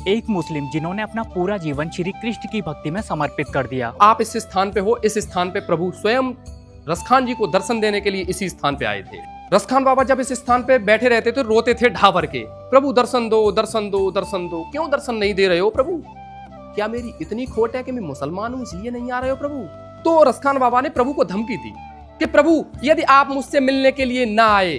एक मुस्लिम जिन्होंने अपना पूरा जीवन श्री कृष्ण की भक्ति में समर्पित कर दिया। आप इस स्थान पे हो, इस स्थान पे प्रभु स्वयं रसखान जी को दर्शन देने के लिए इसी स्थान पे आए थे। रसखान बाबा जब इस स्थान पे बैठे रहते थे रोते थे ढाबर के, प्रभु दर्शन दो दर्शन दो दर्शन दो, क्यों दर्शन नहीं दे रहे हो प्रभु? क्या मेरी इतनी खोट है कि मैं मुसलमान हूं इसलिए नहीं आ रहे हो प्रभु? तो रसखान बाबा ने प्रभु को धमकी दी कि प्रभु यदि आप मुझसे मिलने के लिए ना आए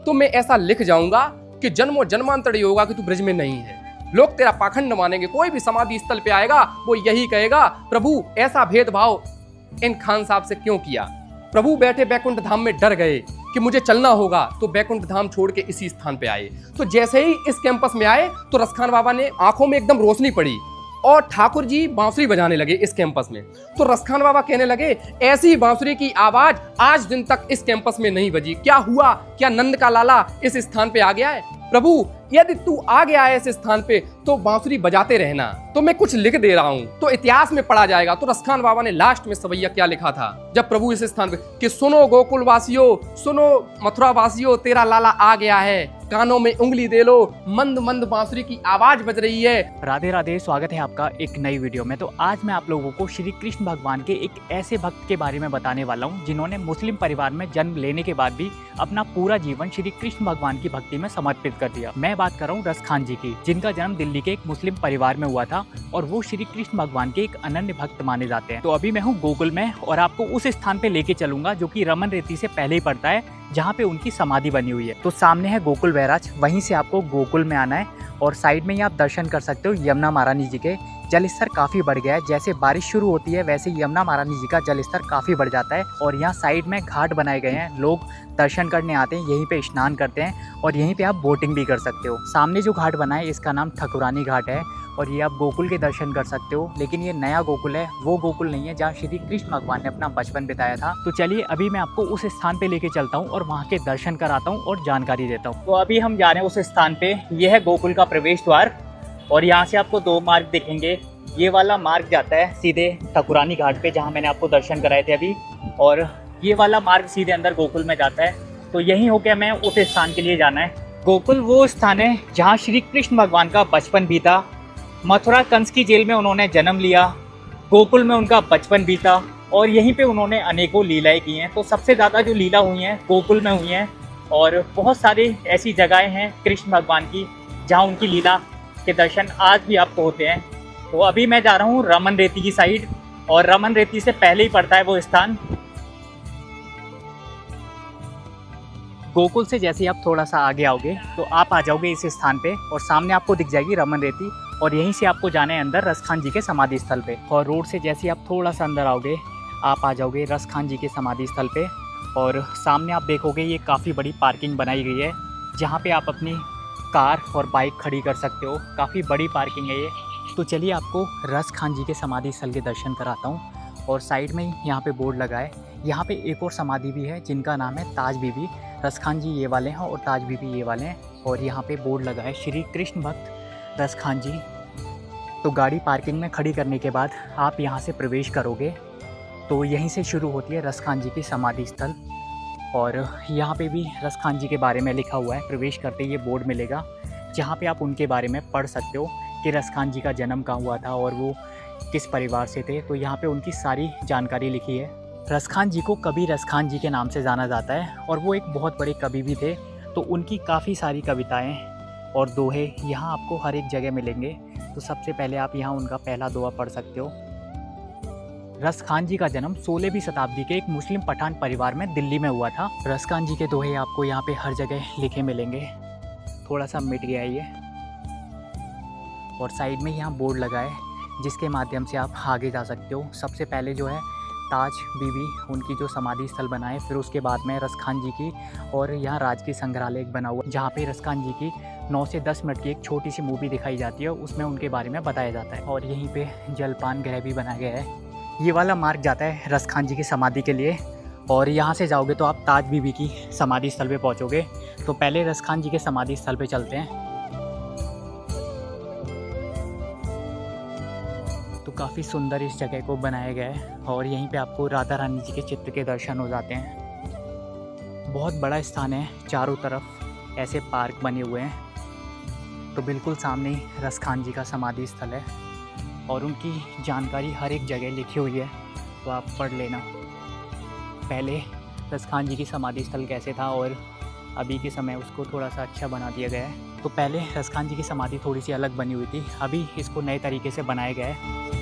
तो मैं ऐसा लिख जाऊंगा कि जन्मों जन्मांतर होगा कि तू ब्रज में नहीं है। लोग तेरा पाखंड मानेंगे, कोई भी समाधि स्थल पे आएगा वो यही कहेगा प्रभु ऐसा भेदभाव इन खान साहब से क्यों किया। प्रभु बैठे बैकुंठ धाम में डर गए कि मुझे चलना होगा, तो बैकुंठ धाम छोड़ के इसी स्थान पे आए। तो जैसे ही इस कैंपस में आए तो रसखान बाबा ने आंखों में एकदम रोशनी पड़ी और ठाकुर जी बांसुरी बजाने लगे इस कैंपस में। तो रसखान बाबा कहने लगे ऐसी बांसुरी की आवाज आज दिन तक इस कैंपस में नहीं बजी। क्या हुआ? क्या नंद का लाला इस स्थान पे आ गया है? प्रभु यदि तू आ गया है इस स्थान पे तो बांसुरी बजाते रहना, तो मैं कुछ लिख दे रहा हूं तो इतिहास में पढ़ा जाएगा। तो रसखान बाबा ने लास्ट में सवैया क्या लिखा था जब प्रभु इस स्थान पे कि सुनो गोकुल वासियों, सुनो मथुरा वासियों, तेरा लाला आ गया है, कानों में उंगली दे लो, मंद मंद बांसुरी की आवाज बज रही है। राधे राधे, स्वागत है आपका एक नई वीडियो में। तो आज मैं आप लोगों को श्री कृष्ण भगवान के एक ऐसे भक्त के बारे में बताने वाला हूं जिन्होंने मुस्लिम परिवार में जन्म लेने के बाद भी अपना पूरा जीवन श्री कृष्ण भगवान की भक्ति में समर्पित कर दिया। मैं बात कर रहा हूँ रसखान जी की, जिनका जन्म दिल्ली के एक मुस्लिम परिवार में हुआ था और वो श्री कृष्ण भगवान के एक अनन्य भक्त माने जाते हैं। तो अभी मैं हूँ गोकुल में और आपको उस स्थान पे लेके चलूंगा जो कि रमन रेती से पहले ही पड़ता है, जहाँ पे उनकी समाधि बनी हुई है। तो सामने है गोकुल बैराज, वहीं से आपको गोकुल में आना है और साइड में ही आप दर्शन कर सकते हो यमुना महारानी जी के। जल स्तर काफ़ी बढ़ गया है, जैसे बारिश शुरू होती है वैसे यमुना महारानी जी का जल स्तर काफ़ी बढ़ जाता है। और यहाँ साइड में घाट बनाए गए हैं, लोग दर्शन करने आते हैं, यहीं पे स्नान करते हैं और यहीं पे आप बोटिंग भी कर सकते हो। सामने जो घाट बना है इसका नाम ठकुरानी घाट है और ये आप गोकुल के दर्शन कर सकते हो। लेकिन ये नया गोकुल है, वो गोकुल नहीं है जहाँ श्री कृष्ण भगवान ने अपना बचपन बिताया था। तो चलिए अभी मैं आपको उस स्थान पे लेके चलता हूँ और वहाँ के दर्शन कराता हूँ और जानकारी देता हूँ। तो अभी हम जा रहे हैं उस स्थान पे, ये है गोकुल का प्रवेश द्वार और यहाँ से आपको दो मार्ग दिखेंगे। ये वाला मार्ग जाता है सीधे ठकुरानी घाट पे जहाँ मैंने आपको दर्शन कराए थे अभी, और ये वाला मार्ग सीधे अंदर गोकुल में जाता है। तो यहीं होके हमें उस स्थान के लिए जाना है। गोकुल वो स्थान है जहाँ श्री कृष्ण भगवान का बचपन बीता। मथुरा कंस की जेल में उन्होंने जन्म लिया, गोकुल में उनका बचपन बीता और यहीं पे उन्होंने अनेकों लीलाएं की हैं। तो सबसे ज़्यादा जो लीला हुई हैं गोकुल में हुई हैं और बहुत सारी ऐसी जगहें हैं कृष्ण भगवान की जहाँ उनकी लीला के दर्शन आज भी आपको होते हैं। तो अभी मैं जा रहा हूँ रमन रेती की साइड और रमन रेती से पहले ही पड़ता है वो स्थान। गोकुल से जैसे ही आप थोड़ा सा आगे आओगे तो आप आ जाओगे इस स्थान पे और सामने आपको दिख जाएगी रमन रेती और यहीं से आपको जाना है अंदर रसखान जी के समाधि स्थल पे। और रोड से जैसे ही आप थोड़ा सा अंदर आओगे आप आ जाओगे रसखान जी के समाधि स्थल पे और सामने आप देखोगे ये काफ़ी बड़ी पार्किंग बनाई गई है जहाँ पे आप अपनी कार और बाइक खड़ी कर सकते हो। काफ़ी बड़ी पार्किंग है ये। तो चलिए आपको रसखान जी के समाधि स्थल के दर्शन कराता हूँ। और साइड में ही यहाँ पे बोर्ड लगा है, यहाँ पे एक और समाधि भी है जिनका नाम है ताज बीबी। रसखान जी ये वाले हैं और ताज बीबी ये वाले हैं और यहाँ पे बोर्ड लगा है श्री कृष्ण भक्त रसखान जी। तो गाड़ी पार्किंग में खड़ी करने के बाद आप यहाँ से प्रवेश करोगे तो यहीं से शुरू होती है रसखान जी की समाधि स्थल और यहाँ पे भी रसखान जी के बारे में लिखा हुआ है। प्रवेश करते ही ये बोर्ड मिलेगा जहाँ पे आप उनके बारे में पढ़ सकते हो कि रसखान जी का जन्म कहाँ हुआ था और वो किस परिवार से थे। तो यहाँ पे उनकी सारी जानकारी लिखी है। रसखान जी को कवि रसखान जी के नाम से जाना जाता है और वो एक बहुत बड़े कवि भी थे। तो उनकी काफ़ी सारी कविताएं और दोहे यहाँ आपको हर एक जगह मिलेंगे। तो सबसे पहले आप यहाँ उनका पहला दोहा पढ़ सकते हो। रसखान जी का जन्म 16वीं शताब्दी के एक मुस्लिम पठान परिवार में दिल्ली में हुआ था। रसखान जी के दोहे आपको यहाँ पे हर जगह लिखे मिलेंगे। थोड़ा सा मिट गया ये और साइड में यहाँ बोर्ड लगा है जिसके माध्यम से आप आगे जा सकते हो। सबसे पहले जो है ताज बीबी उनकी जो समाधि स्थल बना है, फिर उसके बाद में रसखान जी की और यहाँ राजकीय संग्रहालय एक बना हुआ जहाँ पे रसखान जी की 9 से 10 मिनट की एक छोटी सी मूवी दिखाई जाती है, उसमें उनके बारे में बताया जाता है। और यहीं पे जलपान गृह भी बनाया गया है। ये वाला मार्ग जाता है रसखान जी की समाधि के लिए और यहाँ से जाओगे तो आप ताज बीबी की समाधि स्थल पे पहुँचोगे। तो पहले रसखान जी के समाधि स्थल पे चलते हैं। तो काफ़ी सुंदर इस जगह को बनाया गया है और यहीं पे आपको राधा रानी जी के चित्र के दर्शन हो जाते हैं। बहुत बड़ा स्थान है, चारों तरफ ऐसे पार्क बने हुए हैं तो बिल्कुल सामने ही रसखान जी का समाधि स्थल है और उनकी जानकारी हर एक जगह लिखी हुई है, तो आप पढ़ लेना। पहले रसखान जी की समाधि स्थल कैसे था और अभी के समय उसको थोड़ा सा अच्छा बना दिया गया है। तो पहले रसखान जी की समाधि थोड़ी सी अलग बनी हुई थी, अभी इसको नए तरीके से बनाया गया है।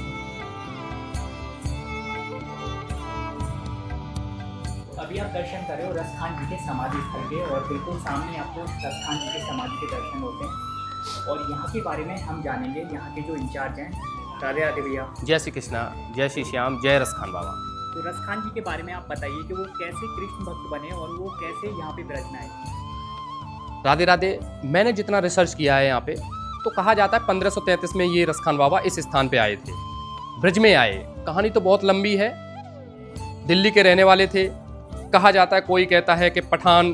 अभी आप दर्शन कर रहे हो रसखान जी के समाधि स्थल के और बिल्कुल सामने आपको रसखान जी के समाधि के दर्शन होते हैं। और यहाँ के बारे में हम जानेंगे, यहाँ के जो इंचार्ज हैं। राधे राधे भैया। जय श्री कृष्णा, जय श्री श्याम, जय रसखान बाबा। तो रसखान जी के बारे में आप बताइए कि वो कैसे कृष्ण भक्त बने और वो कैसे यहाँ पे ब्रज में आए। राधे राधे। मैंने जितना रिसर्च किया है यहाँ पे, तो कहा जाता है 1533 में ये रसखान बाबा इस स्थान पे आए थे, ब्रज में आए। कहानी तो बहुत लंबी है। दिल्ली के रहने वाले थे, कहा जाता है। कोई कहता है कि पठान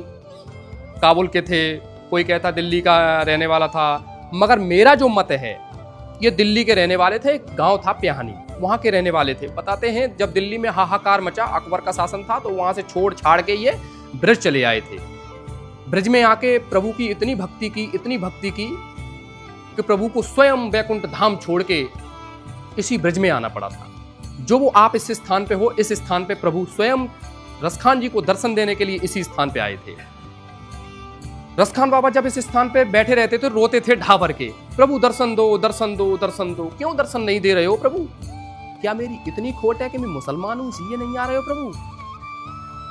काबुल के थे, कोई कहता दिल्ली का रहने वाला था, मगर मेरा जो मत है ये दिल्ली के रहने वाले थे। एक गांव था प्याहनी, वहाँ के रहने वाले थे। बताते हैं जब दिल्ली में हाहाकार मचा, अकबर का शासन था, तो वहाँ से छोड़ छाड़ के ये ब्रज चले आए थे। ब्रज में आके प्रभु की इतनी भक्ति की, इतनी भक्ति की कि प्रभु को स्वयं वैकुंठ धाम छोड़ के इसी ब्रज में आना पड़ा था। जो वो आप इस स्थान पे हो, इस स्थान पे प्रभु स्वयं रसखान जी को दर्शन देने के लिए इसी स्थान पे आए थे। रसखान बाबा जब इस स्थान पे बैठे रहते थे, रोते थे ढा भर के, प्रभु दर्शन दो, दर्शन दो, दर्शन दो। क्यों दर्शन नहीं दे रहे हो प्रभु? क्या मेरी इतनी खोट है कि मैं मुसलमान हूं इसलिए नहीं आ रहे हो प्रभु?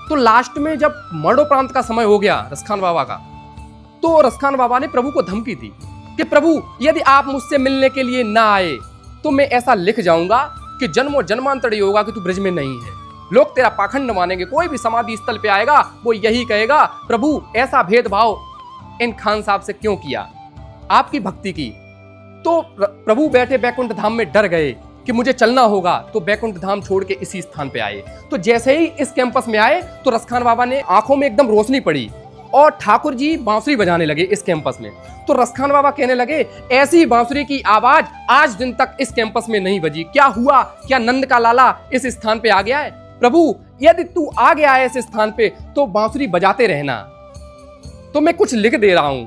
तो लास्ट में जब मरणोपरांत का समय हो गया रसखान बाबा का, तो रसखान बाबा ने प्रभु को धमकी दी कि प्रभु यदि आप मुझसे मिलने के लिए ना आए तो मैं ऐसा लिख जाऊंगा कि जन्मों जन्मांतर ये होगा कि तू ब्रज में नहीं है। लोग तेरा पाखंड मानेंगे। कोई भी समाधि स्थल पे आएगा वो यही कहेगा, प्रभु ऐसा भेदभाव इन खान साहब से क्यों किया, आपकी भक्ति की। तो प्रभु बैठे बैकुंठ धाम में डर गए कि मुझे चलना होगा, तो बैकुंठ धाम छोड़ के इसी स्थान पे आए। तो जैसे ही इस कैंपस में आए तो रसखान बाबा ने आंखों में एकदम रोशनी पड़ी और ठाकुर जी बांसुरी बजाने लगे इस कैंपस में। तो रसखान बाबा कहने लगे, ऐसी बांसुरी की आवाज आज दिन तक इस कैंपस में नहीं बजी। क्या हुआ? क्या नंद का लाला इस स्थान पे आ गया है? प्रभु यदि तू आ गया है इस स्थान पे तो बांसुरी बजाते रहना, तो मैं कुछ लिख दे रहा हूं,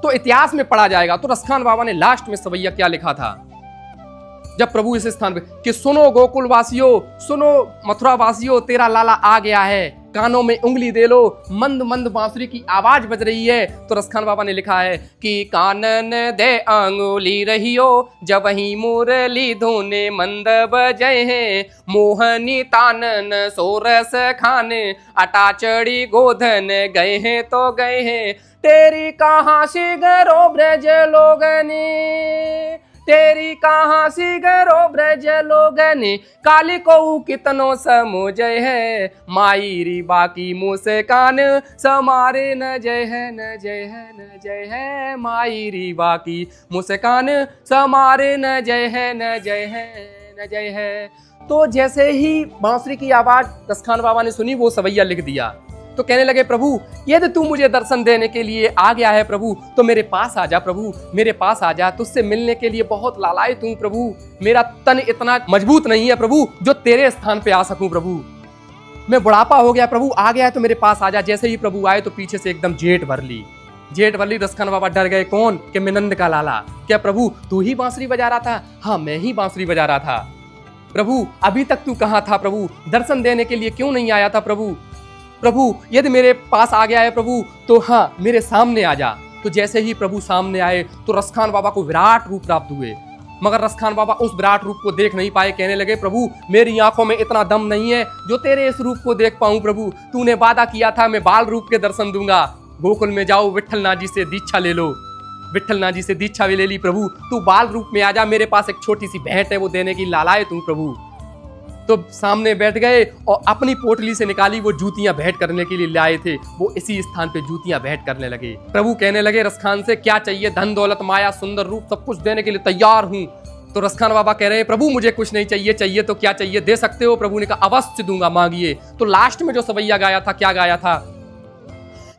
तो इतिहास में पढ़ा जाएगा। तो रसखान बाबा ने लास्ट में सवैया क्या लिखा था जब प्रभु इस स्थान पे, कि सुनो गोकुल वासियों, सुनो मथुरा वासियों, तेरा लाला आ गया है, कानों में उंगली दे लो, मंद मंद बांसुरी की आवाज बज रही है। तो रसखान बाबा ने लिखा है कि कानन दे अंगुली रहियो, जब वही मुरली धुने मंद बजे हैं, मोहनी तानन सोरस खान, अटा चढ़ी गोधन गए हैं तो गए हैं, तेरी कहाँ सी गरो ब्रज लोगने, तेरी कहाँ सी गरो ब्रज लोगने, काली को कितनो समझ है, मायरी बाकी मुस्कान समारे न जय है, न जय है, न जय है, मायरी बाकी मुस्कान समारे न जय है, न जय है, न जय है। तो जैसे ही बांसुरी की आवाज रसखान बाबा ने सुनी, वो सवैया लिख दिया। तो कहने लगे, प्रभु यदि तू मुझे दर्शन देने के लिए आ गया है प्रभु, तो मेरे पास आ जा प्रभु, मेरे पास आ जा। तुझसे मिलने के लिए बहुत लालायित हूं प्रभु, मेरा तन इतना मजबूत नहीं है प्रभु जो तेरे स्थान पे आ सकूं प्रभु, मैं बुढ़ापा हो गया प्रभु, आ गया है तो मेरे पास आ जा। जैसे ही प्रभु आए तो पीछे से एकदम जेठ भर ली, जेठ भर ली। रसखान बाबा डर गए, कौन? कि मैं नंद का लाला। क्या प्रभु तू ही बांसुरी बजा रहा था? हाँ मैं ही बांसुरी बजा रहा था। प्रभु अभी तक तू कहाँ था प्रभु? दर्शन देने के लिए क्यों नहीं आया था प्रभु? प्रभु यदि मेरे पास आ गया है प्रभु तो हाँ मेरे सामने आ जा। तो जैसे ही प्रभु सामने आए तो रसखान बाबा को विराट रूप प्राप्त हुए, मगर रसखान बाबा उस विराट रूप को देख नहीं पाए। कहने लगे, प्रभु मेरी आंखों में इतना दम नहीं है जो तेरे इस रूप को देख पाऊं प्रभु, तूने वादा किया था मैं बाल रूप के दर्शन दूंगा। गोकुल में जाओ, विट्ठल नाथ जी से दीक्षा ले लो। विट्ठल नाथ जी से दीक्षा भी ले ली। प्रभु तू बाल रूप में आ जा, मेरे पास एक छोटी सी भेंट है वो देने की लालायित हूं प्रभु। तो सामने बैठ गए और अपनी पोटली से निकाली वो जूतियां भेंट करने के लिए लाए थे, वो इसी स्थान पे जूतियां भेंट करने लगे। प्रभु कहने लगे रसखान से, क्या चाहिए? धन दौलत माया सुंदर रूप सब कुछ देने के लिए तैयार हूं। तो रसखान बाबा कह रहे हैं, प्रभु मुझे कुछ नहीं चाहिए, चाहिए तो क्या चाहिए, दे सकते हो? प्रभु ने कहा अवश्य दूंगा, मांगिए। तो लास्ट में जो सवैया गाया था, क्या गाया था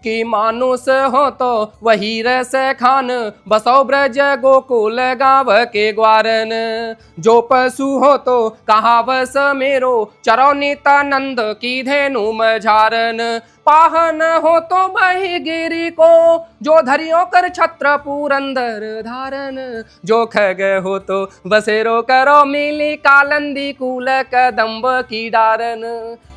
कि मानुष हो तो वही रस खान, बसो ब्रज गोकुल गाव के ग्वारन, जो पशु हो तो कहावस मेरो, चरो नित्यानंद की धेनु मझारन, पाहन हो तो बही गिरी को, जो धरियो कर छत्र पुरंदर धारन, जो खग हो तो बसेरो करो मिली कालंदी कूल कदम्ब की डारन।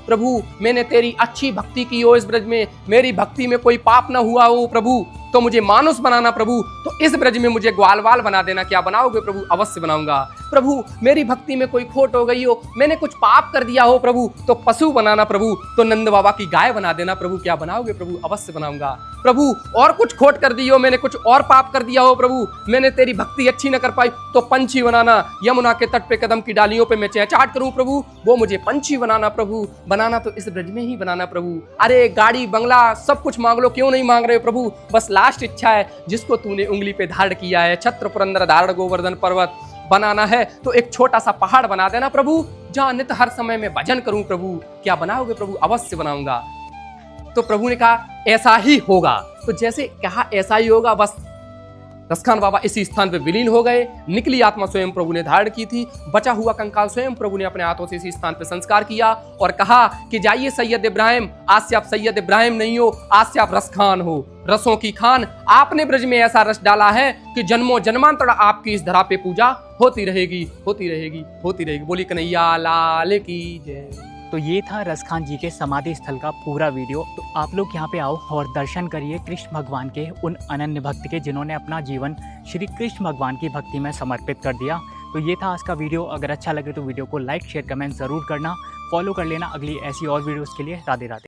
प्रभु मैंने तेरी अच्छी भक्ति की हो इस ब्रज में, मेरी भक्ति में कोई पाप ना हुआ हो प्रभु, तो मुझे मानुस बनाना प्रभु, तो इस ब्रज में मुझे ग्वालवाल बना देना। क्या बनाओगे प्रभु? अवश्य बनाऊंगा। प्रभु मेरी भक्ति में कोई खोट हो गई हो, मैंने कुछ पाप कर दिया हो प्रभु, तो पशु बनाना प्रभु, तो नंद बाबा की गाय बना देना प्रभु। क्या बनाओगे प्रभु? अवश्य बनाऊंगा। प्रभु और कुछ खोट कर दी हो, मैंने कुछ और पाप कर दिया हो प्रभु, मैंने तेरी भक्ति अच्छी न कर पाई, तो पंछी बनाना, यमुना के तट पे कदम की डालियों पे मैं चहचहाट करूं प्रभु, वो मुझे पंछी बनाना प्रभु। बनाना तो इस ब्रज में ही बनाना प्रभु। अरे गाड़ी बंगला सब कुछ मांग लो, क्यों नहीं मांग रहे हो प्रभु? बस लास्ट इच्छा है जिसको तूने उंगली पे धारण किया है, छत्र पुरंदर धारण गोवर्धन पर्वत बनाना है, तो एक छोटा सा पहाड़ बना देना प्रभु, जहां नित हर समय में भजन करूं प्रभु। क्या बनाओगे प्रभु? अवश्य बनाऊंगा। तो प्रभु ने कहा ऐसा ही होगा। तो जैसे कहा ऐसा ही होगा, बस रसखान बाबा इसी स्थान पे विलीन हो गए। निकली आत्मा स्वयं प्रभु ने धारण की थी, बचा हुआ कंकाल स्वयं प्रभु ने अपने हाथों से इसी स्थान पे संस्कार किया और कहा कि जाइए सैयद इब्राहिम, आज से आप सैयद इब्राहिम नहीं हो, आज से आप रसखान हो, रसों की खान। आपने ब्रज में ऐसा रस डाला है कि जन्मों जन्मांतर आपकी इस धरा पे पूजा होती रहेगी, होती रहेगी, होती रहेगी। बोली कन्हैया लाल की जय। तो ये था रसखान जी के समाधि स्थल का पूरा वीडियो। तो आप लोग यहाँ पे आओ और दर्शन करिए कृष्ण भगवान के, उन अनन्य भक्त के जिन्होंने अपना जीवन श्री कृष्ण भगवान की भक्ति में समर्पित कर दिया। तो ये था आज का वीडियो। अगर अच्छा लगे तो वीडियो को लाइक शेयर कमेंट ज़रूर करना, फॉलो कर लेना अगली ऐसी और वीडियोज़ के लिए। राधे राधे।